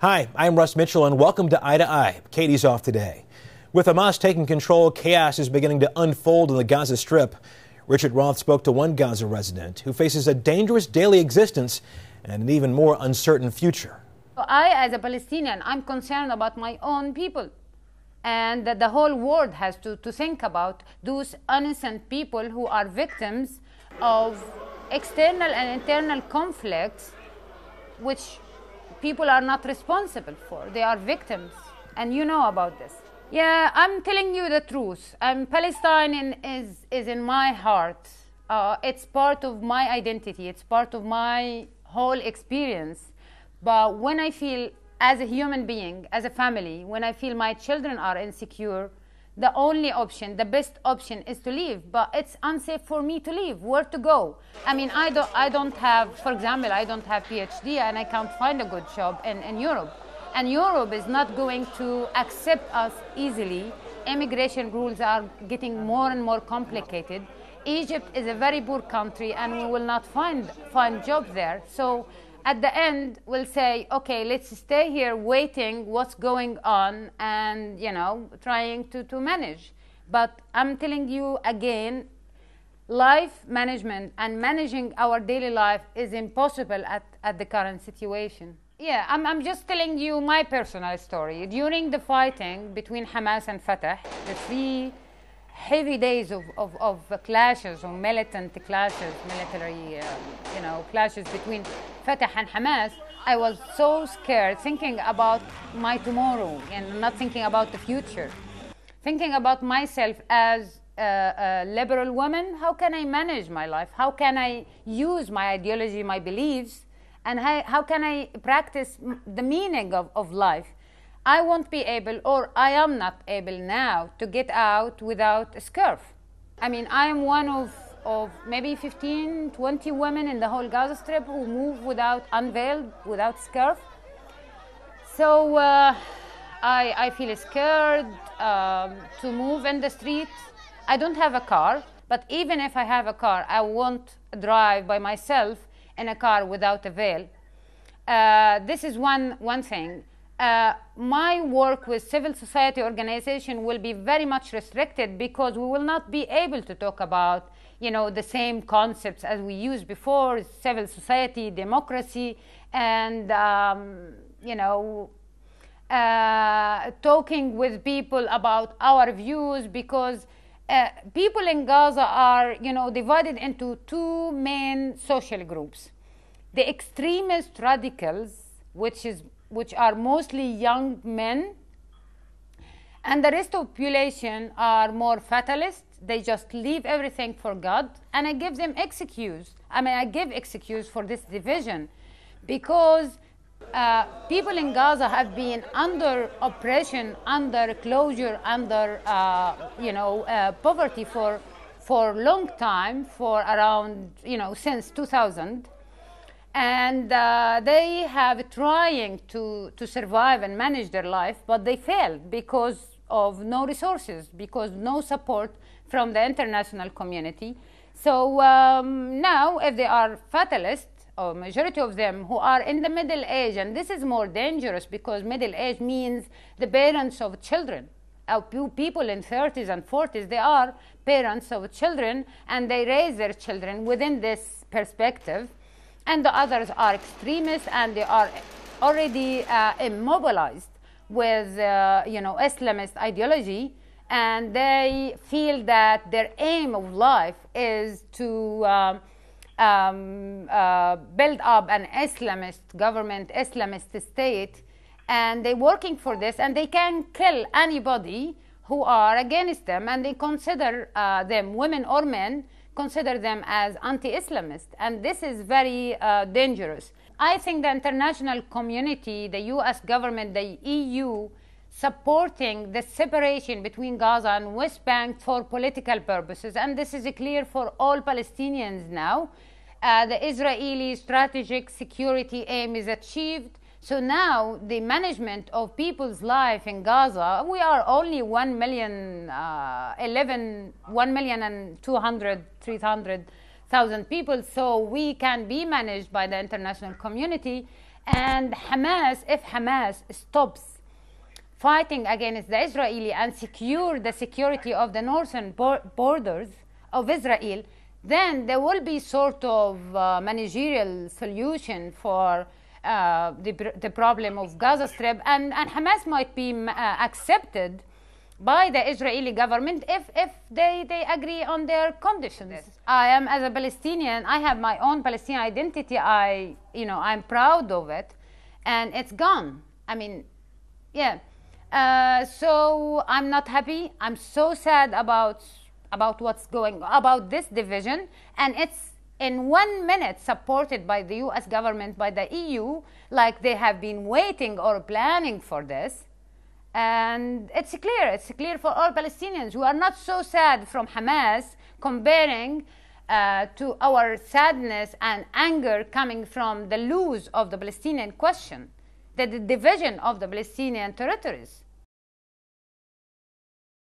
Hi, I'm Russ Mitchell, and welcome to Eye to Eye. Katie's off today. With Hamas taking control, chaos is beginning to unfold in the Gaza Strip. Richard Roth spoke to one Gaza resident who faces a dangerous daily existence and an even more uncertain future. I, as a Palestinian, I'm concerned about my own people. And that the whole world has to think about those innocent people who are victims of external and internal conflicts, which people are not responsible for. They are victims, and you know about this. Yeah, I'm telling you the truth. Palestine is in my heart. It's part of my identity. It's part of my whole experience. But when I feel, as a human being, as a family, when I feel my children are insecure, the only option, the best option is to leave. But it's unsafe for me to leave. Where to go? I mean, I don't have, for example, I don't have PhD and I can't find a good job in Europe. And Europe is not going to accept us easily. Immigration rules are getting more and more complicated. Egypt is a very poor country and we will not find jobs there. So at the end, we'll say, okay, let's stay here waiting what's going on and, trying to manage. But I'm telling you again, life management and managing our daily life is impossible at the current situation. Yeah, I'm just telling you my personal story. During the fighting between Hamas and Fatah, the 3 heavy days of clashes, or militant clashes, military, clashes between Fatah and Hamas, I was so scared, thinking about my tomorrow and not thinking about the future. Thinking about myself as a liberal woman, how can I manage my life? How can I use my ideology, my beliefs, and how can I practice the meaning of life? I won't be able, or I am not able now, to get out without a scarf. I mean, I am one of maybe 15, 20 women in the whole Gaza Strip who move without unveiled, without scarf. So I feel scared to move in the street. I don't have a car, but even if I have a car, I won't drive by myself in a car without a veil. This is one thing. My work with civil society organization will be very much restricted because we will not be able to talk about, the same concepts as we used before, civil society, democracy, and, talking with people about our views, because people in Gaza are, divided into 2 main social groups. The extremist radicals, which are mostly young men, and the rest of the population are more fatalist. They just leave everything for God, and I give them excuse. I give excuse for this division, because people in Gaza have been under oppression, under closure, under poverty for a long time, for around since 2000. And they have trying to survive and manage their life, but they failed because of no resources, because no support from the international community. So now, if they are fatalists, or majority of them who are in the middle age, and this is more dangerous because middle age means the parents of children. People in 30s and 40s, they are parents of children, and they raise their children within this perspective. And the others are extremists, and they are already immobilized with, Islamist ideology, and they feel that their aim of life is to build up an Islamist government, Islamist state, and they're working for this, and they can kill anybody who are against them, and they consider them, women or men, consider them as anti-Islamist, and this is very dangerous. I think the international community, the US government, the EU, supporting the separation between Gaza and West Bank for political purposes, and this is clear for all Palestinians now. The Israeli strategic security aim is achieved. So now the management of people's life in Gaza, we are only 1,200,000 people, so we can be managed by the international community. And if Hamas stops fighting against the Israeli and secure the security of the northern borders of Israel, then there will be sort of managerial solution for the problem of Gaza Strip, and Hamas might be accepted by the Israeli government if they agree on their conditions. Yes. I am, as a Palestinian, I have my own Palestinian identity. I'm proud of it, and it's gone. I mean, yeah. So I'm not happy. I'm so sad about what's going on, about this division, and it's in 1 minute supported by the U.S. government, by the EU, like they have been waiting or planning for this. And it's clear for all Palestinians. We are not so sad from Hamas comparing to our sadness and anger coming from the loss of the Palestinian question, the division of the Palestinian territories.